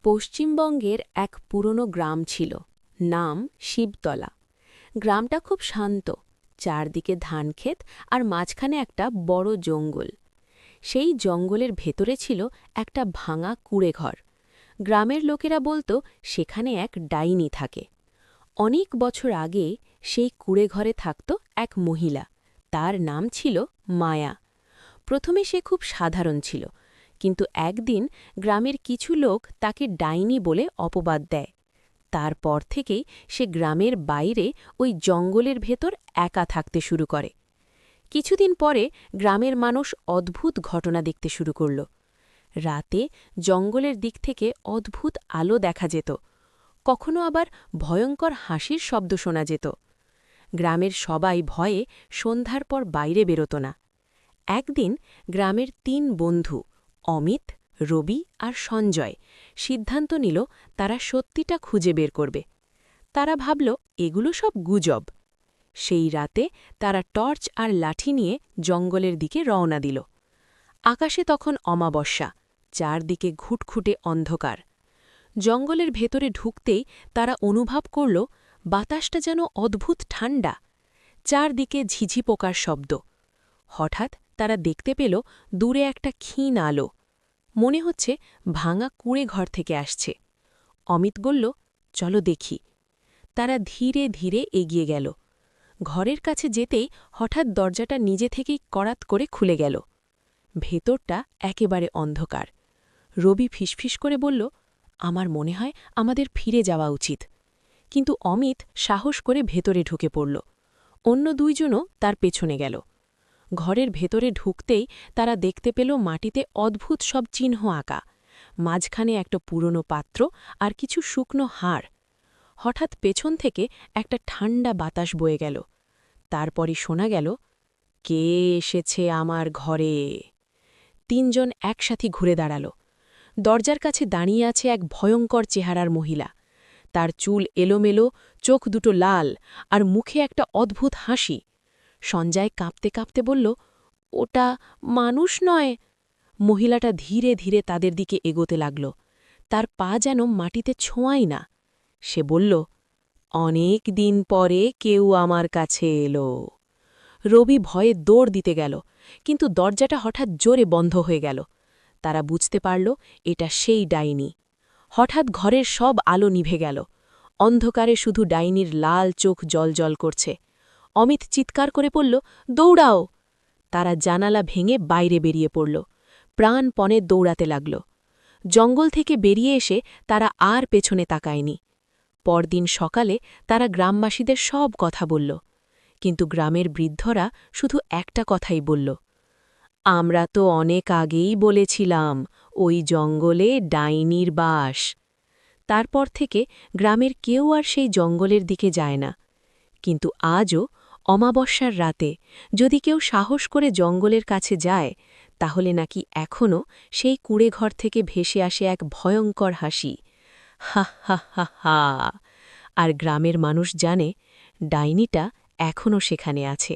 পশ্চিমবঙ্গের এক পুরনো গ্রাম ছিল, নাম শিবতলা। গ্রামটা খুব শান্ত, চারদিকে ধানক্ষেত আর মাঝখানে একটা বড় জঙ্গল। সেই জঙ্গলের ভেতরে ছিল একটা ভাঙা কুঁড়েঘর। গ্রামের লোকেরা বলতো সেখানে এক ডাইনি থাকে। অনেক বছর আগে সেই কুঁড়েঘরে থাকত এক মহিলা, তার নাম ছিল মায়া। প্রথমে সে খুব সাধারণ ছিল, কিন্তু একদিন গ্রামের কিছু লোক তাকে ডাইনি বলে অপবাদ দেয়। তারপর থেকেই সে গ্রামের বাইরে ওই জঙ্গলের ভেতর একা থাকতে শুরু করে। কিছুদিন পরে গ্রামের মানুষ অদ্ভুত ঘটনা দেখতে শুরু করল। রাতে জঙ্গলের দিক থেকে অদ্ভুত আলো দেখা যেত, কখনো আবার ভয়ঙ্কর হাসির শব্দ শোনা যেত। গ্রামের সবাই ভয়ে সন্ধ্যার পর বাইরে বেরোত না। একদিন গ্রামের ৩ বন্ধু অমিত, রবি আর সঞ্জয় সিদ্ধান্ত নিল তারা সত্যিটা খুঁজে বের করবে। তারা ভাবল এগুলো সব গুজব। সেই রাতে তারা টর্চ আর লাঠি নিয়ে জঙ্গলের দিকে রওনা দিল। আকাশে তখন অমাবস্যা, চারদিকে ঘুটঘুটে অন্ধকার। জঙ্গলের ভেতরে ঢুকতেই তারা অনুভব করল বাতাসটা যেন অদ্ভুত ঠান্ডা, চারদিকে ঝিঝি পোকার শব্দ। হঠাৎ তারা দেখতে পেল দূরে একটা ক্ষীণ আলো, মনে হচ্ছে ভাঙা কুঁড়ে ঘর থেকে আসছে। অমিত বলল, চলো দেখি। তারা ধীরে ধীরে এগিয়ে গেল। ঘরের কাছে যেতেই হঠাৎ দরজাটা নিজে থেকেই কড়াত করে খুলে গেল। ভেতরটা একেবারে অন্ধকার। রবি ফিসফিস করে বলল, আমার মনে হয় আমাদের ফিরে যাওয়া উচিত। কিন্তু অমিত সাহস করে ভেতরে ঢুকে পড়ল। অন্য ২ জনও তার পেছনে গেল। ঘরের ভেতরে ঢুকতেই তারা দেখতে পেল মাটিতে অদ্ভুত সব চিহ্ন আঁকা, মাঝখানে একটা পুরনো পাত্র আর কিছু শুকনো হাড়। হঠাৎ পেছন থেকে একটা ঠান্ডা বাতাস বয়ে গেল। তারপরই শোনা গেল, কে এসেছে আমার ঘরে। ৩ জন একসাথে ঘুরে দাঁড়াল। দরজার কাছে দাঁড়িয়ে আছে এক ভয়ঙ্কর চেহারার মহিলা। তার চুল এলোমেলো, চোখ দুটো লাল আর মুখে একটা অদ্ভুত হাসি। সঞ্জয় কাঁপতে কাঁপতে বলল, ওটা মানুষ নয়। মহিলাটা ধীরে ধীরে তাদের দিকে এগোতে লাগল। তার পা যেন মাটিতে ছোঁয়াই না। সে বলল, অনেক দিন পরে কেউ আমার কাছে এলো। রবি ভয়ে দৌড় দিতে গেল, কিন্তু দরজাটা হঠাৎ জোরে বন্ধ হয়ে গেল। তারা বুঝতে পারল এটা সেই ডাইনি। হঠাৎ ঘরের সব আলো নিভে গেল। অন্ধকারে শুধু ডাইনির লাল চোখ জ্বলজ্বল করছে। অমিত চিৎকার করে পড়ল, দৌড়াও! তারা জানালা ভেঙে বাইরে বেরিয়ে পড়ল, প্রাণপণে দৌড়াতে লাগল। জঙ্গল থেকে বেরিয়ে এসে তারা আর পেছনে তাকায়নি। পরদিন সকালে তারা গ্রামবাসীদের সব কথা বলল, কিন্তু গ্রামের বৃদ্ধরা শুধু একটা কথাই বলল, আমরা তো অনেক আগেই বলেছিলাম ওই জঙ্গলে ডাইনির বাস। তারপর থেকে গ্রামের কেউ আর সেই জঙ্গলের দিকে যায় না। কিন্তু আজও অমাবস্যার রাতে যদি কেউ সাহস করে জঙ্গলের কাছে যায়, তাহলে নাকি এখনও সেই কুঁড়েঘর থেকে ভেসে আসে এক ভয়ঙ্কর হাসি, হা হা হা হা। আর গ্রামের মানুষ জানে ডাইনিটা এখনও সেখানে আছে।